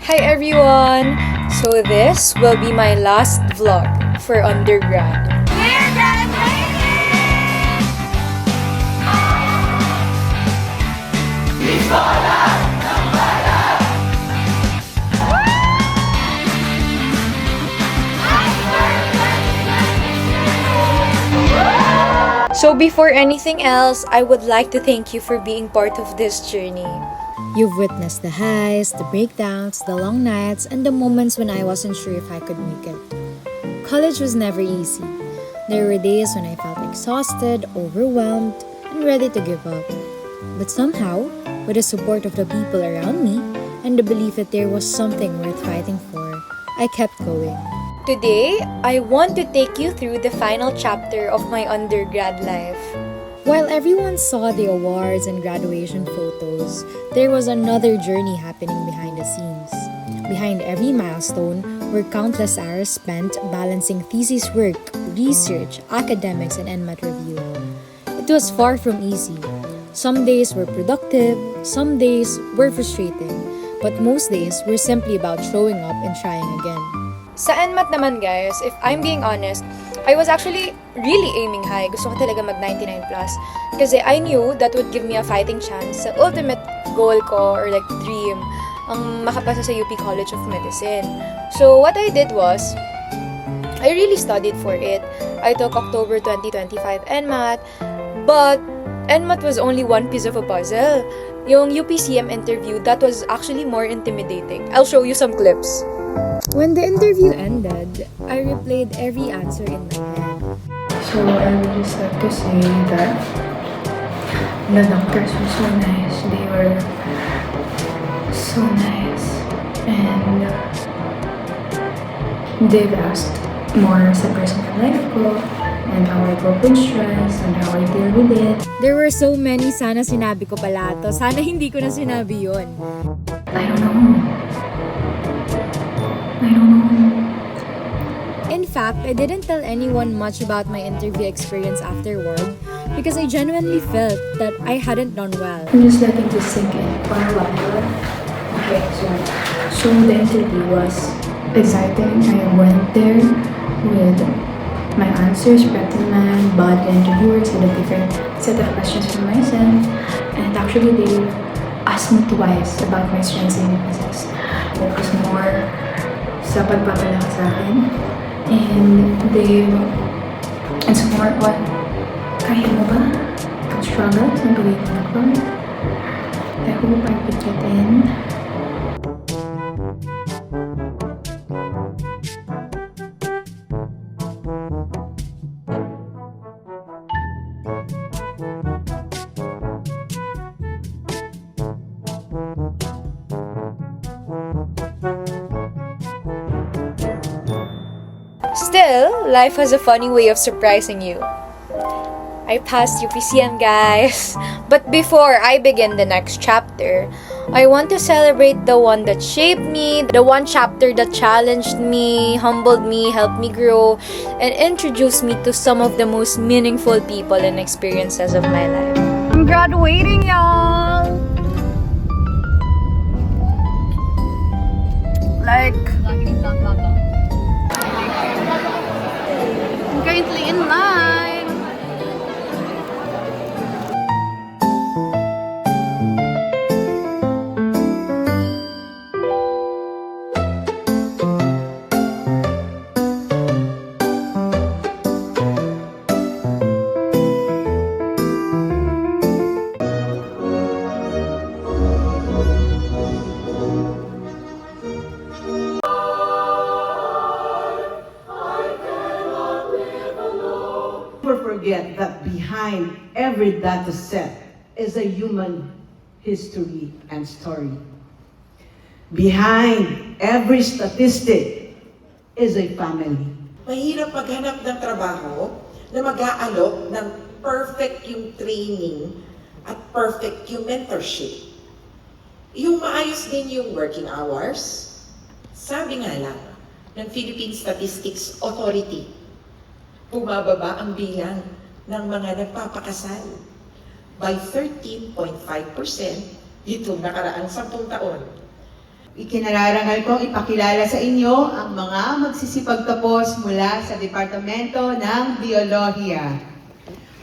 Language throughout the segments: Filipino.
Hi everyone! So this will be my last vlog for undergrad. So before anything else, I would like to thank you for being part of this journey. You've witnessed the highs, the breakdowns, the long nights, and the moments when I wasn't sure if I could make it. College was never easy. There were days when I felt exhausted, overwhelmed, and ready to give up. But somehow, with the support of the people around me and the belief that there was something worth fighting for, I kept going. Today, I want to take you through the final chapter of my undergrad life. While everyone saw the awards and graduation photos, there was another journey happening behind the scenes. Behind every milestone were countless hours spent balancing thesis work, research, academics, and NMAT review. It was far from easy. Some days were productive, some days were frustrating, but most days were simply about showing up and trying again. Sa NMAT naman guys, if I'm being honest, I was actually really aiming high. Gusto ko talaga mag 99 plus. Kasi I knew that would give me a fighting chance sa ultimate goal ko or like dream, ang makapasa sa UP College of Medicine. So what I did was, I really studied for it. I took October 2025 NMAT, but NMAT was only one piece of a puzzle. Yung UPCM interview, that was actually more intimidating. I'll show you some clips. When the interview ended, I replayed every answer in my head. So I would just like to say that the doctors were so nice. They were so nice. And they've asked more sa personal life ko and how I cope with stress and how I deal with it. There were so many sana sinabi ko pala to. Sana hindi ko na sinabi yun. I don't know. I don't know. In fact, I didn't tell anyone much about my interview experience afterward because I genuinely felt that I hadn't done well. I'm just letting this sink in for a while. Okay, so the interview was exciting. I went there with my answers, prepped in mind, body interviewers with a different set of questions for myself. And actually, they asked me twice about my strengths and weaknesses. It was more sa pagpapalakas sa akin. And it's more on, kaya mo ba? Ang struggles na pagiging ako. I hope I could get in. Still, life has a funny way of surprising you. I passed UPCM, guys. But before I begin the next chapter, I want to celebrate the one that shaped me, the one chapter that challenged me, humbled me, helped me grow, and introduced me to some of the most meaningful people and experiences of my life. I'm graduating, y'all! Like, I'm currently in line. Never forget that behind every data set is a human history and story. Behind every statistic is a family. Mahirap maghanap ng trabaho na mag-aalok ng perfect yung training at perfect yung mentorship. Yung maayos din yung working hours. Sabi nga lang ng Philippine Statistics Authority, bumababa ang bilang ng mga nagpapakasal by 13.5% itong nakaraang 10 taon. Ikinararangal kong ipakilala sa inyo ang mga magsisipagtapos mula sa Departamento ng Biolohiya.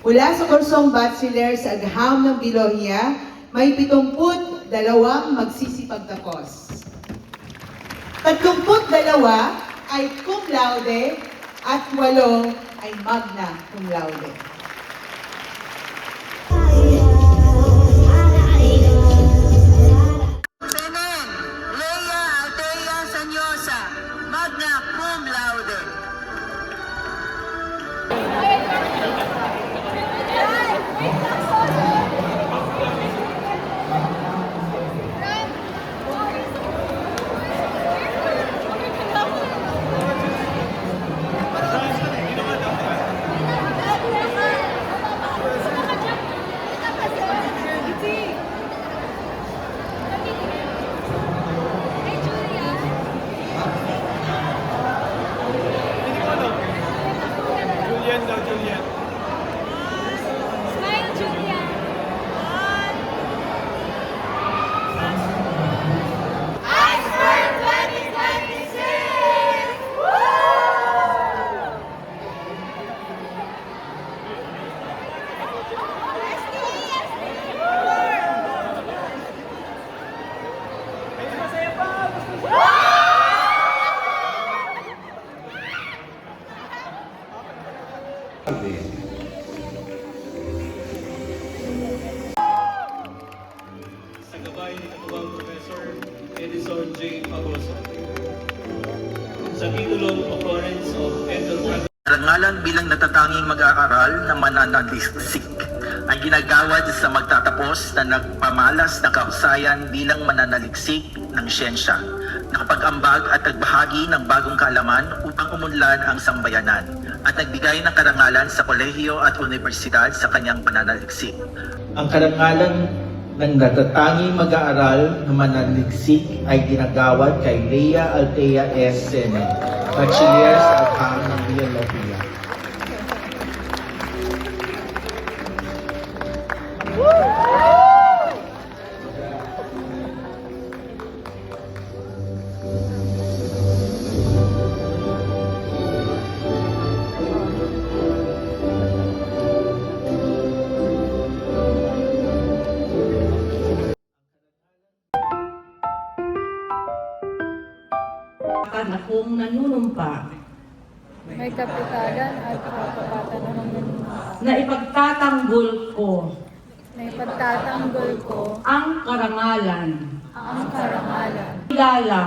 Mula sa kursong Bachelor sa Agham ng Biolohiya, may 72 magsisipagtapos. 32 ay cum laude at 8 ay magna cum laude. Senen, Leia Altea Sanyosa, magna cum laude. Sa gabay ni Katuwang Professor Edison J. Pagoso. Sa titulong Occurrence of Endotracheal Karangalan bilang natatanging mag-aaral na mananaliksik ay ginagawad sa magtatapos na nagpamalas na kahusayan bilang mananaliksik ng siyensya, nakapag-ambag at nagbahagi ng bagong kaalaman upang umunlad ang sambayanan at nagbigay ng karangalan sa kolehiyo at universidad sa kanyang pananaliksik. Ang karangalan ng natatanging mag-aaral na mananaliksik ay ginagawad kay Leia Altea S. Senen, Bachiller sa Agham ng Biolohiya. Akong nanunumpa May kapitalan at kapapatan ng nanunumpa. na ipagtatanggol ko Na ipagtatanggol ko ang karangalan, ang karangalan kilala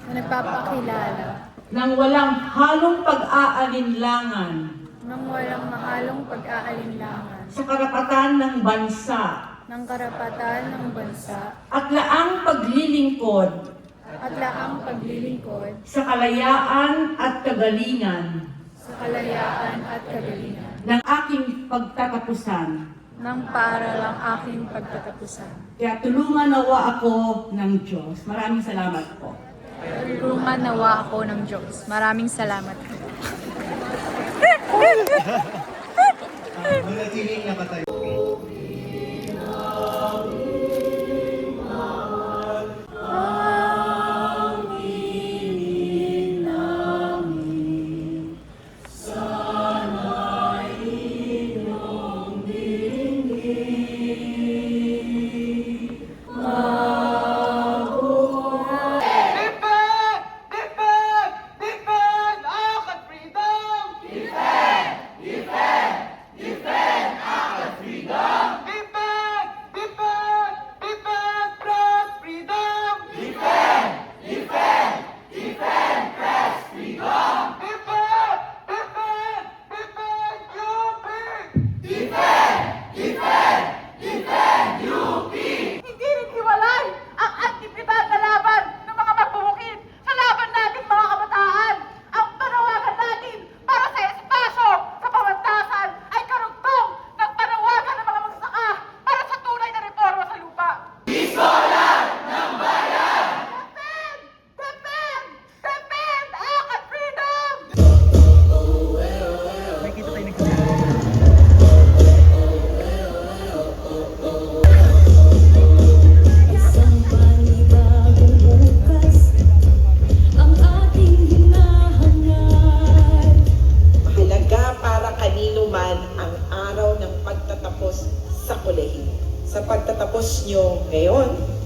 na nagpapakilala ng walang halong pag-aalinlangan ng walang mahalong pag-aalinlangan sa karapatan ng bansa ng karapatan ng bansa at laang paglilingkod at laang paglilingkod sa kalayaan at kagalingan sa kalayaan at kagalingan ng aking pagtatapusan. ng para lang aking pagtatapusan. Kaya tulungan nawa ako ng Diyos. Maraming salamat po. Tulungan nawa ako ng Diyos. Maraming salamat. Manatiling nakatayo.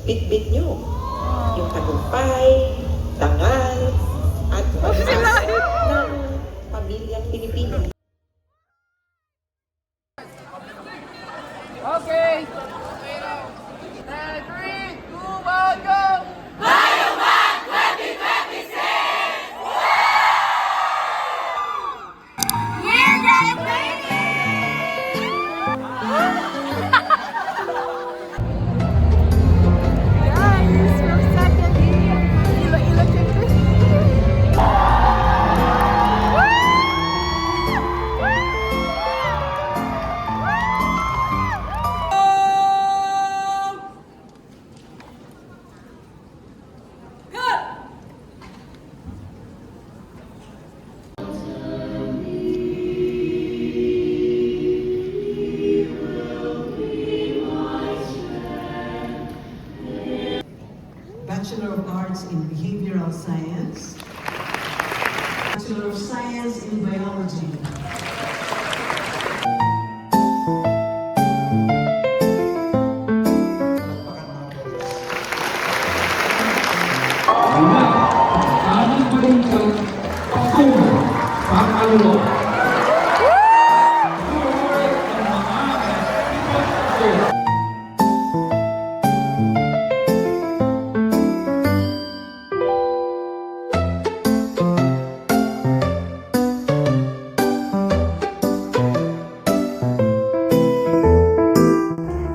bit-bit nyo. Yung tagumpay, dangal, at pag-asa ng pamilyang Pilipino. Bachelor of Arts in Behavioral Science, Bachelor of Science in Biology.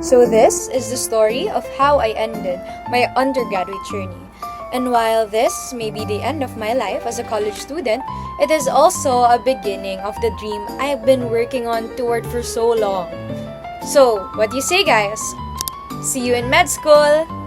So this is the story of how I ended my undergraduate journey. And while this may be the end of my life as a college student, it is also a beginning of the dream I've been working on toward for so long. So, what do you say, guys? See you in med school!